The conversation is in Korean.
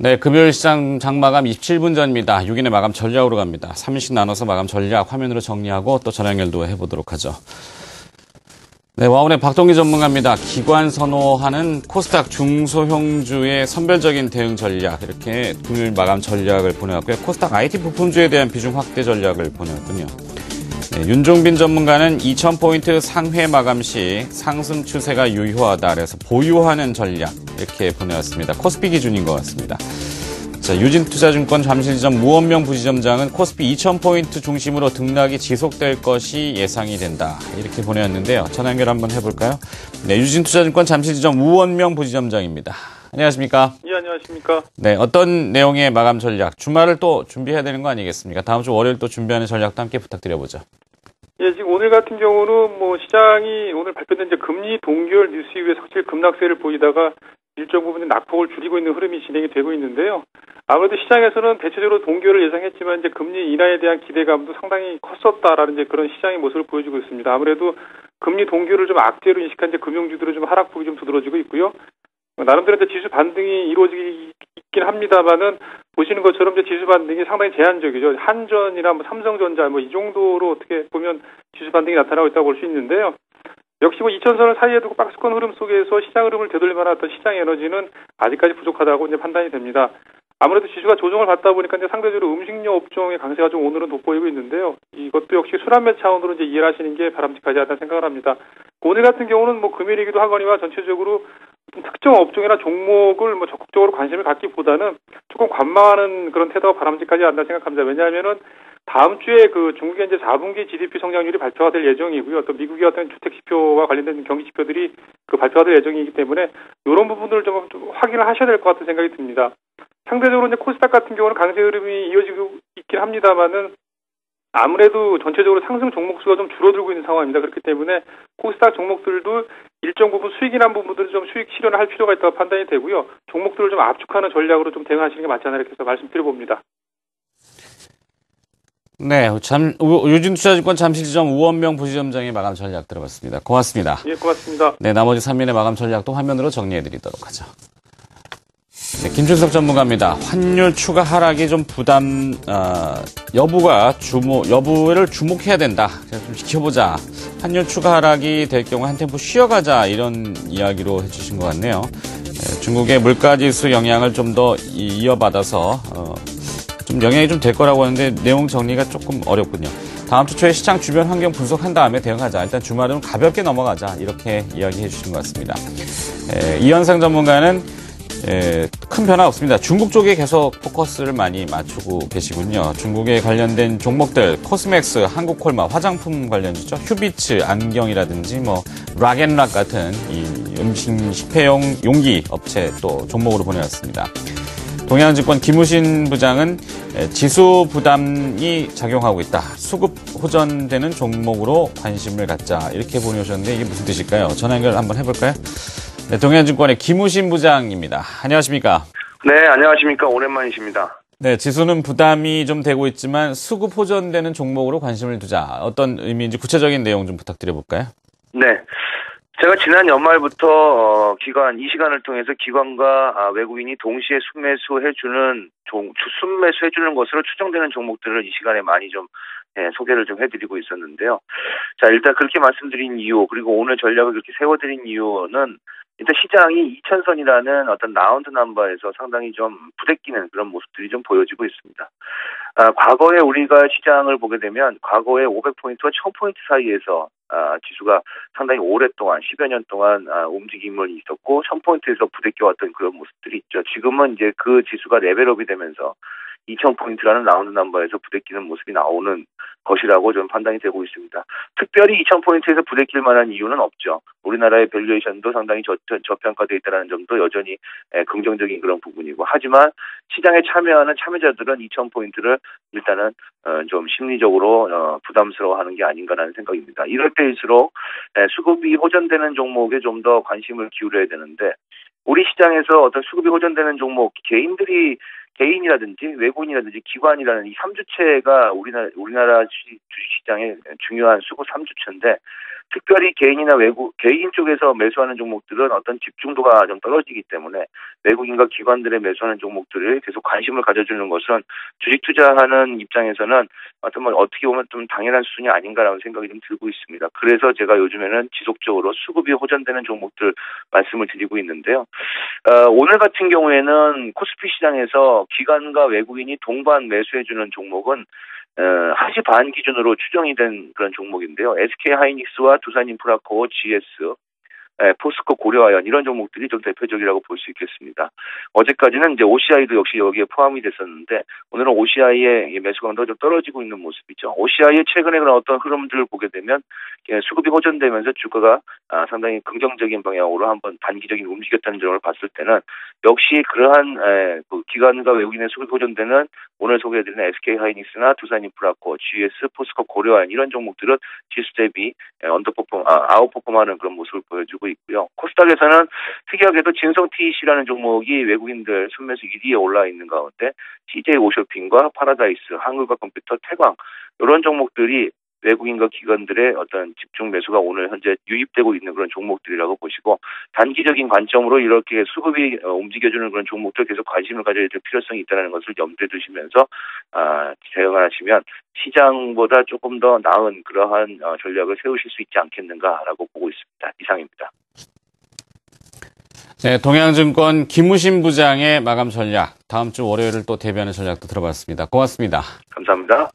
네, 금요일 시장 장마감 27분 전입니다. 6인의 마감 전략으로 갑니다. 3인씩 나눠서 마감 전략 화면으로 정리하고 또 전화 연결도 해보도록 하죠. 네, 와운의 박동기 전문가입니다. 기관 선호하는 코스닥 중소형주의 선별적인 대응 전략, 이렇게 금요일 마감 전략을 보내왔고요. 코스닥 IT 부품주에 대한 비중 확대 전략을 보내왔군요. 네, 윤종빈 전문가는 2000포인트 상회 마감 시 상승 추세가 유효하다, 그래서 보유하는 전략, 이렇게 보내왔습니다. 코스피 기준인 것 같습니다. 자, 유진투자증권 잠실지점 무원명 부지점장은 코스피 2000포인트 중심으로 등락이 지속될 것이 예상이 된다, 이렇게 보내왔는데요. 전화 연결 한번 해볼까요? 네, 유진투자증권 잠실지점 무원명 부지점장입니다. 안녕하십니까? 예, 안녕하십니까? 네, 어떤 내용의 마감 전략, 주말을 또 준비해야 되는 거 아니겠습니까? 다음 주 월요일 또 준비하는 전략도 함께 부탁드려보죠. 예, 지금 오늘 같은 경우는 시장이 오늘 발표된 이제 금리 동결 뉴스 이후에 사실 급락세를 보이다가 일정 부분의 낙폭을 줄이고 있는 흐름이 진행이 되고 있는데요. 아무래도 시장에서는 대체적으로 동결을 예상했지만 이제 금리 인하에 대한 기대감도 상당히 컸었다라는 이제 그런 시장의 모습을 보여주고 있습니다. 아무래도 금리 동결을 좀 악재로 인식한 이제 금융주들은 좀 하락폭이 좀 두드러지고 있고요. 나름대로 이제 지수 반등이 이루어지긴 합니다만은 보시는 것처럼 이제 지수 반등이 상당히 제한적이죠. 한전이나 삼성전자 이 정도로 어떻게 보면 지수 반등이 나타나고 있다고 볼 수 있는데요. 역시 2000선을 사이에 두고 박스권 흐름 속에서 시장 흐름을 되돌릴 만한 어떤 시장 에너지는 아직까지 부족하다고 이제 판단이 됩니다. 아무래도 지수가 조정을 받다 보니까 이제 상대적으로 음식료 업종의 강세가 좀 오늘은 돋보이고 있는데요. 이것도 역시 순환매 차원으로 이제 이해를 하시는 게 바람직하지 않다 생각을 합니다. 오늘 같은 경우는 금요일이기도 하거니와 전체적으로 특정 업종이나 종목을 적극적으로 관심을 갖기보다는 조금 관망하는 그런 태도가 바람직하지 않다 생각합니다. 왜냐하면은 다음 주에 중국의 이제 4분기 GDP 성장률이 발표가 될 예정이고요. 또 미국의 어떤 주택 지표와 관련된 경기 지표들이 발표가 될 예정이기 때문에 이런 부분들을 좀 확인을 하셔야 될 것 같은 생각이 듭니다. 상대적으로 이제 코스닥 같은 경우는 강세 흐름이 이어지고 있긴 합니다만은 아무래도 전체적으로 상승 종목 수가 좀 줄어들고 있는 상황입니다. 그렇기 때문에 코스닥 종목들도 일정 부분 수익이 난 부분들은 좀 수익 실현을 할 필요가 있다고 판단이 되고요. 종목들을 좀 압축하는 전략으로 좀 대응하시는 게 맞지 않나 이렇게 해서 말씀드려봅니다. 네, 유진투자증권 잠실지점 우원명 부지점장의 마감 전략 들어봤습니다. 고맙습니다. 예, 고맙습니다. 네, 나머지 3인의 마감 전략도 화면으로 정리해드리도록 하죠. 네, 김준석 전문가입니다. 환율 추가 하락이 좀 여부를 주목해야 된다. 좀 지켜보자. 환율 추가 하락이 될 경우 한 템포 쉬어가자, 이런 이야기로 해주신 것 같네요. 네, 중국의 물가지수 영향을 좀 더 이어받아서 좀 영향이 좀 될 거라고 하는데 내용 정리가 조금 어렵군요. 다음 주 초에 시장 주변 환경 분석한 다음에 대응하자. 일단 주말은 가볍게 넘어가자, 이렇게 이야기해 주신 것 같습니다. 이현상 전문가는 큰 변화 없습니다. 중국 쪽에 계속 포커스를 많이 맞추고 계시군요. 중국에 관련된 종목들, 코스맥스, 한국콜마, 화장품 관련주죠. 휴비츠, 안경이라든지 락앤락 같은 이 음식 식폐용 용기 업체 또 종목으로 보내왔습니다. 동양증권 김우신 부장은 지수 부담이 작용하고 있다. 수급 호전되는 종목으로 관심을 갖자, 이렇게 보내오셨는데 이게 무슨 뜻일까요? 전화 연결 한번 해볼까요? 네, 동양증권의 김우신 부장입니다. 안녕하십니까? 네, 안녕하십니까? 오랜만이십니다. 네, 지수는 부담이 좀 되고 있지만 수급 호전되는 종목으로 관심을 두자. 어떤 의미인지 구체적인 내용 좀 부탁드려볼까요? 네. 제가 지난 연말부터 이 시간을 통해서 기관과 외국인이 동시에 순매수해주는 것으로 추정되는 종목들을 이 시간에 많이 좀 소개를 좀 해드리고 있었는데요. 자, 일단 그렇게 말씀드린 이유, 그리고 오늘 전략을 그렇게 세워드린 이유는 일단 시장이 2000선이라는 어떤 라운드 넘버에서 상당히 좀 부대끼는 그런 모습들이 좀 보여지고 있습니다. 과거에 우리가 시장을 보게 되면 과거에 500포인트와 1000포인트 사이에서 지수가 상당히 오랫동안 10여 년 동안 움직임을 있었고 1000포인트에서 부대껴왔던 그런 모습들이 있죠. 지금은 이제 그 지수가 레벨업이 되면서 2000포인트라는 라운드 넘버에서 부대끼는 모습이 나오는 것이라고 좀 판단이 되고 있습니다. 특별히 2000포인트에서 부대낄 만한 이유는 없죠. 우리나라의 밸류에이션도 상당히 저평가되어 있다는 점도 여전히 긍정적인 그런 부분이고, 하지만 시장에 참여하는 참여자들은 2000포인트를 일단은 좀 심리적으로 부담스러워하는 게 아닌가라는 생각입니다. 이럴 때일수록 수급이 호전되는 종목에 좀 더 관심을 기울여야 되는데, 우리 시장에서 어떤 수급이 호전되는 종목, 개인이라든지 외국인이라든지 기관이라는 이 3주체가 우리나라 주식시장의 중요한 수급 3주체인데, 특별히 개인이나 개인 쪽에서 매수하는 종목들은 어떤 집중도가 좀 떨어지기 때문에 외국인과 기관들의 매수하는 종목들을 계속 관심을 가져주는 것은 주식 투자하는 입장에서는 어떻게 보면 좀 당연한 수준이 아닌가라는 생각이 좀 들고 있습니다. 그래서 제가 요즘에는 지속적으로 수급이 호전되는 종목들 말씀을 드리고 있는데요. 오늘 같은 경우에는 코스피 시장에서 기관과 외국인이 동반 매수해주는 종목은 1시 반 기준으로 추정이 된 그런 종목인데요. SK하이닉스와 두산인프라코어, GS, 포스코 고려아연 이런 종목들이 좀 대표적이라고 볼 수 있겠습니다. 어제까지는 이제 OCI도 역시 여기에 포함이 됐었는데 오늘은 OCI의 매수 강도가 좀 떨어지고 있는 모습이죠. OCI의 최근에 그런 어떤 흐름들을 보게 되면 수급이 호전되면서 주가가 상당히 긍정적인 방향으로 한번 단기적인 움직였다는 점을 봤을 때는 역시 그러한 기관과 외국인의 수급이 호전되는 오늘 소개해드리는 SK하이닉스나 두산인프라코어, GS, 포스코 고려아연 이런 종목들은 지수 대비 아웃퍼폼하는 그런 모습을 보여주고 있고요. 코스닥에서는 특이하게도 진성TEC라는 종목이 외국인들 순매수 1위에 올라 있는 가운데 CJ오쇼핑과 파라다이스, 한국과 컴퓨터, 태광 이런 종목들이 외국인과 기관들의 어떤 집중 매수가 오늘 현재 유입되고 있는 그런 종목들이라고 보시고 단기적인 관점으로 이렇게 수급이 움직여주는 그런 종목들 계속 관심을 가져야 될 필요성이 있다는 것을 염두에 두시면서 대응을 하시면 시장보다 조금 더 나은 그러한 전략을 세우실 수 있지 않겠는가라고 보고 있습니다. 이상입니다. 네, 동양증권 김우신 부장의 마감 전략, 다음 주 월요일을 또 대비하는 전략도 들어봤습니다. 고맙습니다. 감사합니다.